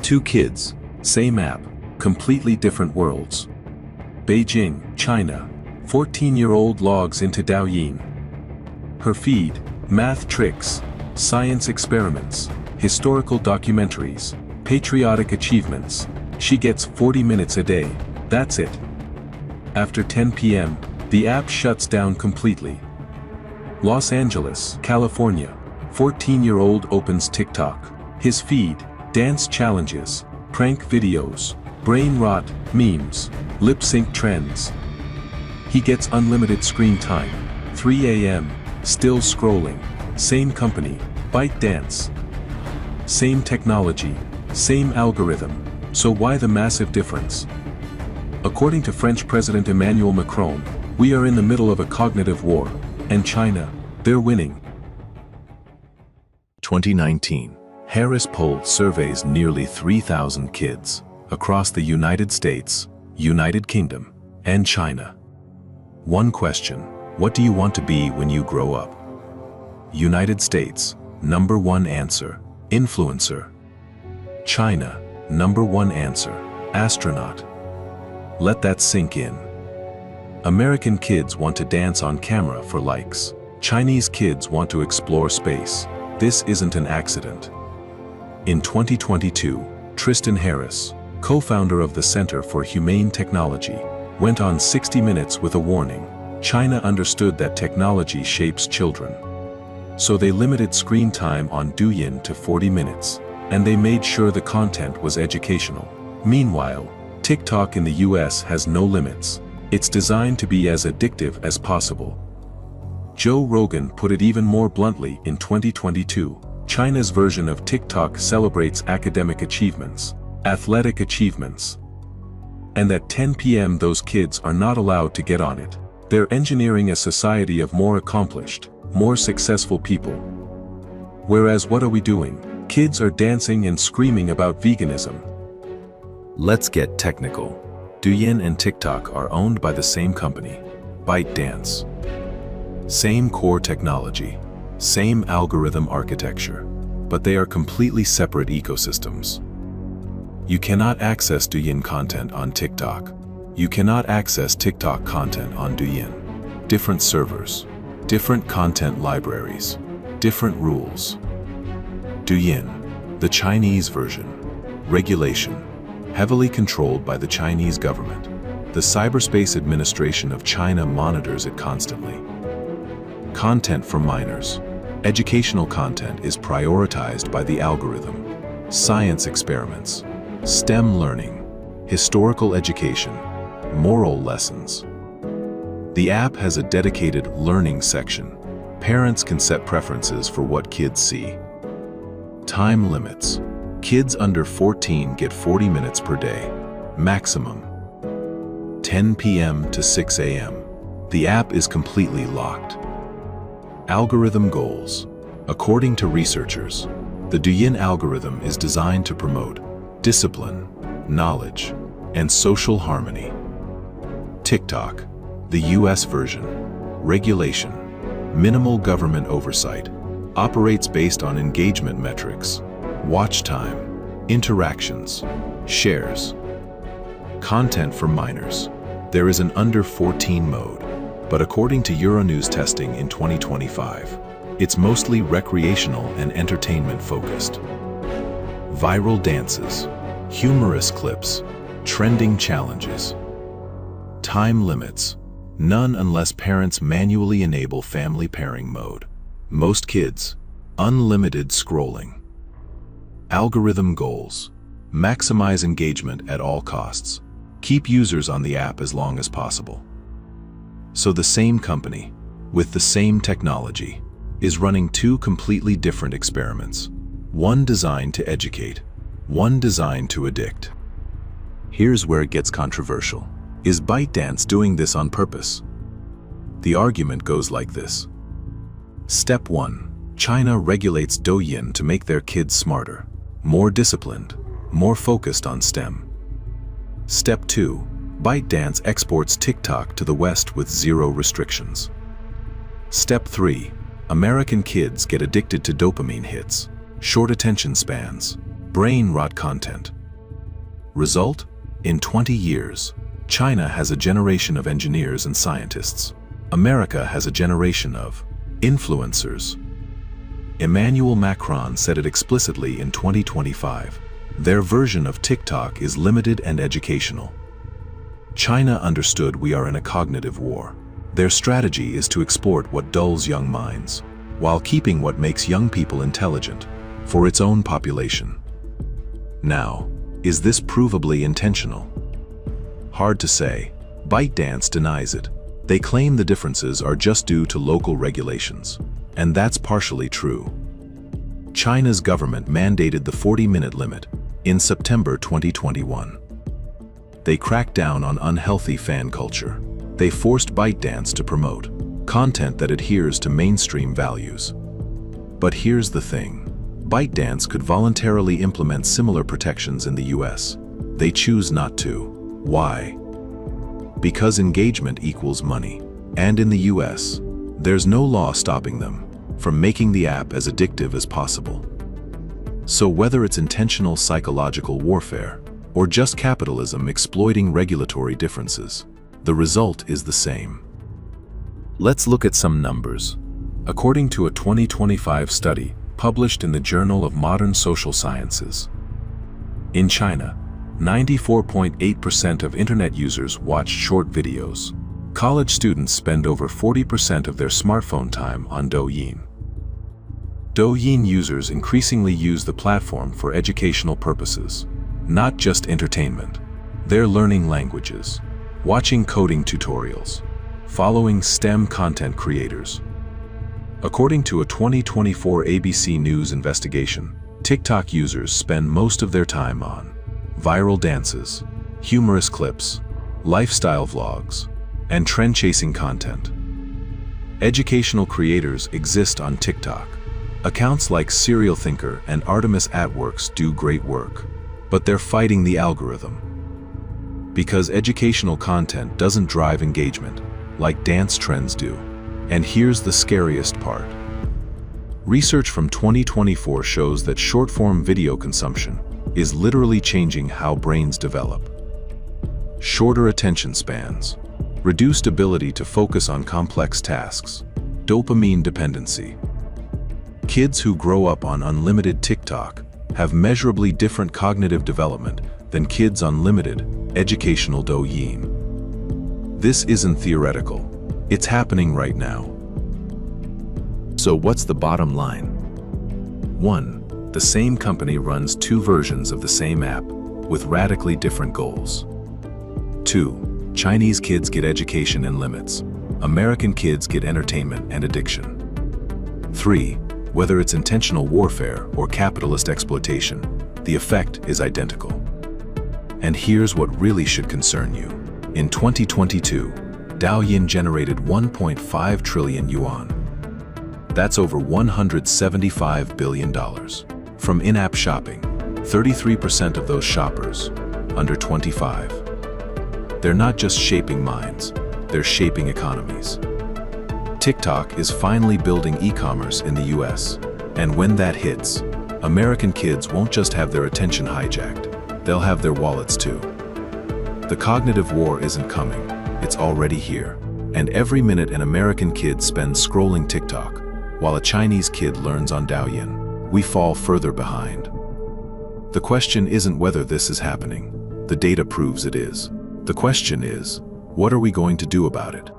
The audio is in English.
Two kids, same app, completely different worlds. Beijing, China. 14-year-old logs into Douyin. Her feed, math tricks, science experiments, historical documentaries, patriotic achievements. She gets 40 minutes a day, that's it. After 10 p.m., the app shuts down completely. Los Angeles, California. 14-year-old opens TikTok. His feed, dance challenges, prank videos, brain rot, memes, lip sync trends. He gets unlimited screen time. 3 a.m., still scrolling. Same company, ByteDance. Same technology, same algorithm. So why the massive difference? According to French President Emmanuel Macron, we are in the middle of a cognitive war, and China, they're winning. 2019, Harris poll surveys nearly 3,000 kids across the United States, United Kingdom, and China. One question: what do you want to be when you grow up? United States, number one answer, influencer. China, number one answer, astronaut. Let that sink in. American kids want to dance on camera for likes. Chinese kids want to explore space. This isn't an accident. In 2022, Tristan Harris, co-founder of the Center for Humane Technology, went on 60 Minutes with a warning. China understood that technology shapes children. So they limited screen time on Douyin to 40 minutes, and they made sure the content was educational. Meanwhile, TikTok in the US has no limits. It's designed to be as addictive as possible. Joe Rogan put it even more bluntly in 2022. China's version of TikTok celebrates academic achievements, athletic achievements. And at 10 p.m. those kids are not allowed to get on it. They're engineering a society of more accomplished, more successful people. Whereas what are we doing? Kids are dancing and screaming about veganism. Let's get technical. Douyin and TikTok are owned by the same company, ByteDance. Same core technology, same algorithm architecture, but they are completely separate ecosystems. You cannot access Douyin content on TikTok. You cannot access TikTok content on Douyin. Different servers, different content libraries, different rules. Douyin, the Chinese version. Regulation, heavily controlled by the Chinese government. The Cyberspace Administration of China monitors it constantly. Content for minors. Educational content is prioritized by the algorithm. Science experiments, STEM learning, historical education, moral lessons. The app has a dedicated learning section. Parents can set preferences for what kids see. Time limits. Kids under 14 get 40 minutes per day, maximum. 10 p.m. to 6 a.m. The app is completely locked. Algorithm goals. According to researchers, the Douyin algorithm is designed to promote discipline, knowledge, and social harmony. TikTok, the US version. Regulation, minimal government oversight, operates based on engagement metrics, watch time, interactions, shares. Content for minors. There is an under 14 mode, but according to Euronews testing in 2025, it's mostly recreational and entertainment focused. Viral dances, humorous clips, trending challenges. Time limits. None unless parents manually enable family pairing mode. Most kids, unlimited scrolling. Algorithm goals. Maximize engagement at all costs. Keep users on the app as long as possible. So the same company, with the same technology, is running two completely different experiments. One designed to educate, one designed to addict. Here's where it gets controversial. Is ByteDance doing this on purpose? The argument goes like this. Step 1. China regulates Douyin to make their kids smarter, more disciplined, more focused on STEM. Step 2. ByteDance exports TikTok to the West with zero restrictions. Step 3. American kids get addicted to dopamine hits, short attention spans, brain rot content. Result? In 20 years, China has a generation of engineers and scientists. America has a generation of influencers. Emmanuel Macron said it explicitly in 2025. Their version of TikTok is limited and educational. China understood we are in a cognitive war. Their strategy is to export what dulls young minds, while keeping what makes young people intelligent, for its own population. Now, is this provably intentional? Hard to say. ByteDance denies it. They claim the differences are just due to local regulations, and that's partially true. China's government mandated the 40-minute limit in September 2021. They cracked down on unhealthy fan culture. They forced ByteDance to promote content that adheres to mainstream values. But here's the thing. ByteDance could voluntarily implement similar protections in the US. They choose not to. Why? Because engagement equals money. And in the US, there's no law stopping them from making the app as addictive as possible. So whether it's intentional psychological warfare or just capitalism exploiting regulatory differences, the result is the same. Let's look at some numbers. According to a 2025 study published in the Journal of Modern Social Sciences, in China, 94.8% of internet users watch short videos. College students spend over 40% of their smartphone time on Douyin. Douyin users increasingly use the platform for educational purposes, not just entertainment. They're learning languages, watching coding tutorials, following STEM content creators. According to a 2024 ABC News investigation, TikTok users spend most of their time on viral dances, humorous clips, lifestyle vlogs, and trend-chasing content. Educational creators exist on TikTok. Accounts like Serial Thinker and Artemis Atworks do great work, but they're fighting the algorithm. Because educational content doesn't drive engagement, like dance trends do. And here's the scariest part. Research from 2024 shows that short-form video consumption is literally changing how brains develop. Shorter attention spans, reduced ability to focus on complex tasks, dopamine dependency. Kids who grow up on unlimited TikTok have measurably different cognitive development than kids on limited, educational Douyin. This isn't theoretical. It's happening right now. So what's the bottom line? 1. The same company runs two versions of the same app with radically different goals. 2. Chinese kids get education and limits. American kids get entertainment and addiction. 3. Whether it's intentional warfare or capitalist exploitation, the effect is identical. And here's what really should concern you. In 2022, Douyin generated 1.5 trillion yuan. That's over $175 billion. From in-app shopping, 33% of those shoppers, under 25. They're not just shaping minds, they're shaping economies. TikTok is finally building e-commerce in the US, and when that hits, American kids won't just have their attention hijacked, they'll have their wallets too. The cognitive war isn't coming, it's already here. And every minute an American kid spends scrolling TikTok, while a Chinese kid learns on Douyin, we fall further behind. The question isn't whether this is happening. The data proves it is. The question is, what are we going to do about it?